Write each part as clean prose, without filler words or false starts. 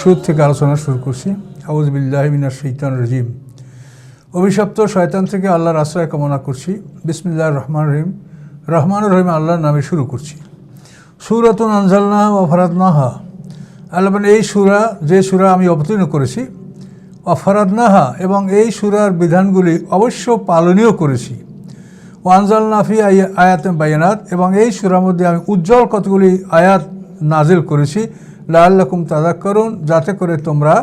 সুদ থেকে আলোচনা শুরু করছি। আউযু বিল্লাহি মিনাশ শাইতানির রাজিম। অভিশপ্ত শয়তান থেকে আল্লাহর আশ্রয় কামনা করছি। বিসমিল্লাহির রহমানির রহিম। রহমানুর রহিম আল্লাহর নামে শুরু করছি। সূরাতুন আনজালনাহা ওয়া ফারাদনাহা। আল্লাহ বলেন, এই সূরা, যে সূরা আমি অবতীর্ণ করেছি, ওয়া ফারাদনাহা, এবং এই সূরার বিধানগুলি অবশ্য পালনীয় করেছি। ওয়া আনজালনা ফি আয়াতিন বায়িনাত, এবং এই সূরার মধ্যে আমি উজ্জ্বল কতগুলি আয়াত নাজিল করেছি, লাআল্লাকুম তাযাক্কারুন, যাতে করে তোমরা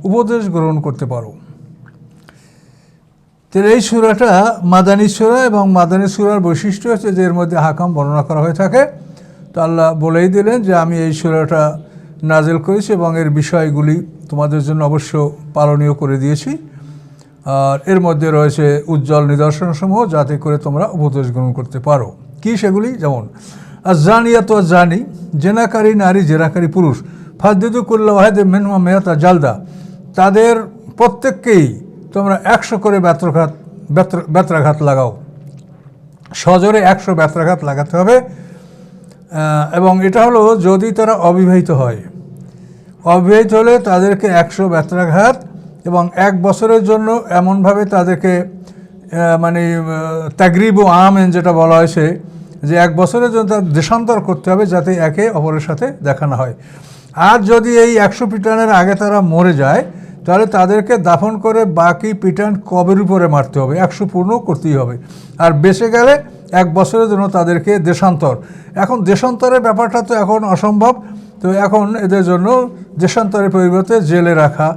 উপদেশ গ্রহণ করতে পারো। তো এই সূরাটা মাদানী সূরা, এবং মাদানী সূরার বৈশিষ্ট্য হচ্ছে যে এর মধ্যে হাকাম বর্ণনা করা হয়ে থাকে। তো আল্লাহ বলেই দিলেন যে আমি এই সূরাটা নাজিল করেছি এবং এর বিষয়গুলি তোমাদের জন্য অবশ্য পালনীয় করে দিয়েছি। আর এর মধ্যে রয়েছে উজ্জ্বল নিদর্শনসমূহ, যাতে করে তোমরা উপদেশ গ্রহণ করতে পারো। কি সেগুলি? যেমন আয-যানিয়াতু ওয়াজ-যানি, জেনাকারী নারী, জেনাকারী পুরুষ, ফাজলিদু কুল্লা ওয়াহিদিম মিনহুমা মিআতা জালদা, তাদের প্রত্যেককেই তোমরা 100 করে বেত্রাঘাত লাগাও। সজোরে 100 বেত্রাঘাত লাগাতে হবে। এবং এটা হলো যদি তারা অবিবাহিত হয়। অবিবাহিত হলে তাদেরকে 100 বেত্রাঘাত, এবং 1 বছরের জন্য এমনভাবে তাদেরকে মানে তাগরিব আমেন যেটা বলা হয়েছে, যে 1 বছরের জন্য তার দেশান্তর করতে হবে, যাতে একে অপরের সাথে দেখা না হয়। আর যদি এই 100 পিটানের আগে তারা মরে যায়, তাহলে তাদেরকে দাফন করে বাকি পিটান কবের উপরে মারতে হবে, 100 পূর্ণ করতেই হবে। আর বেঁচে গেলে 1 বছরের জন্য তাদেরকে দেশান্তর। এখন দেশান্তরের ব্যাপারটা তো এখন অসম্ভব, তো এখন এদের জন্য দেশান্তরের পরিবর্তে জেলে রাখা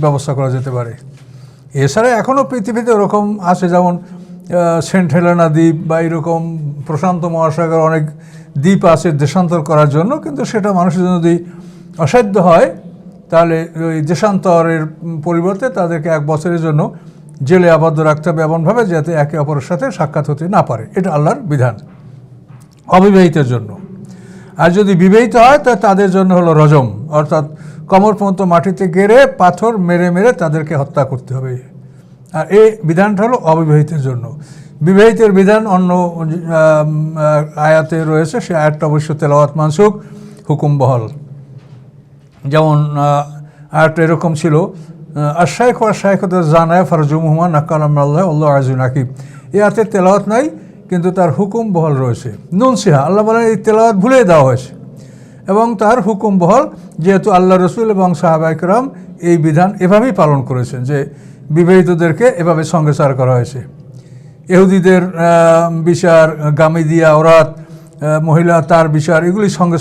ব্যবস্থা করা যেতে পারে। এছাড়া এখনও পৃথিবীতে ওরকম আছে, যেমন সেন্ট হেলেনা দ্বীপ বা এরকম প্রশান্ত মহাসাগর অনেক দ্বীপ আছে দেশান্তর করার জন্য, কিন্তু সেটা মানুষের জন্য যদি অসাধ্য হয়, তাহলে ওই দেশান্তরের পরিবর্তে তাদেরকে 1 বছরের জন্য জেলে আবদ্ধ রাখতে হবে, এমনভাবে যাতে একে অপরের সাথে সাক্ষাৎ হতে না পারে। এটা আল্লাহর বিধান অবিবাহিতের জন্য। আর যদি বিবাহিত হয়, তা তাদের জন্য হলো রজম, অর্থাৎ কোমর পর্যন্ত মাটিতে গেড়ে পাথর মেরে মেরে তাদেরকে হত্যা করতে হবে। আর এই বিধানটা হলো অবিবাহিতের জন্য। বিবাহিতের বিধান অন্য আয়াতে রয়েছে, সে আয়াতটা অবশ্য তেলাওয়াত মানসুখ, হুকুম বহাল। যেমন আয়াতটা এরকম ছিল, আশ-শাইখ ওয়া শাইখাতু যানায়া ফারজুমহুমা নাকালাম আল্লাহ আল্লাহু আজিজুন হাকীম। এই আয়াতের তেলাওয়াত নাই, কিন্তু তার হুকুম বহাল রয়েছে। নুনসিহা, আল্লাহ বলেন এই তেলাওয়াত ভুলে দেওয়া হয়েছে, এবং তার হুকুম বহাল, যেহেতু আল্লাহ রসুল এবং সাহাবায়ে কেরাম এই বিধান এভাবেই পালন করেছেন, যে বিবাহিতদেরকে এভাবে সঙ্গেচার করা হয়েছে। ইহুদিদের বিচার, গামিদিয়া ওরাত মহিলা, তার বিচার, এগুলি সঙ্গে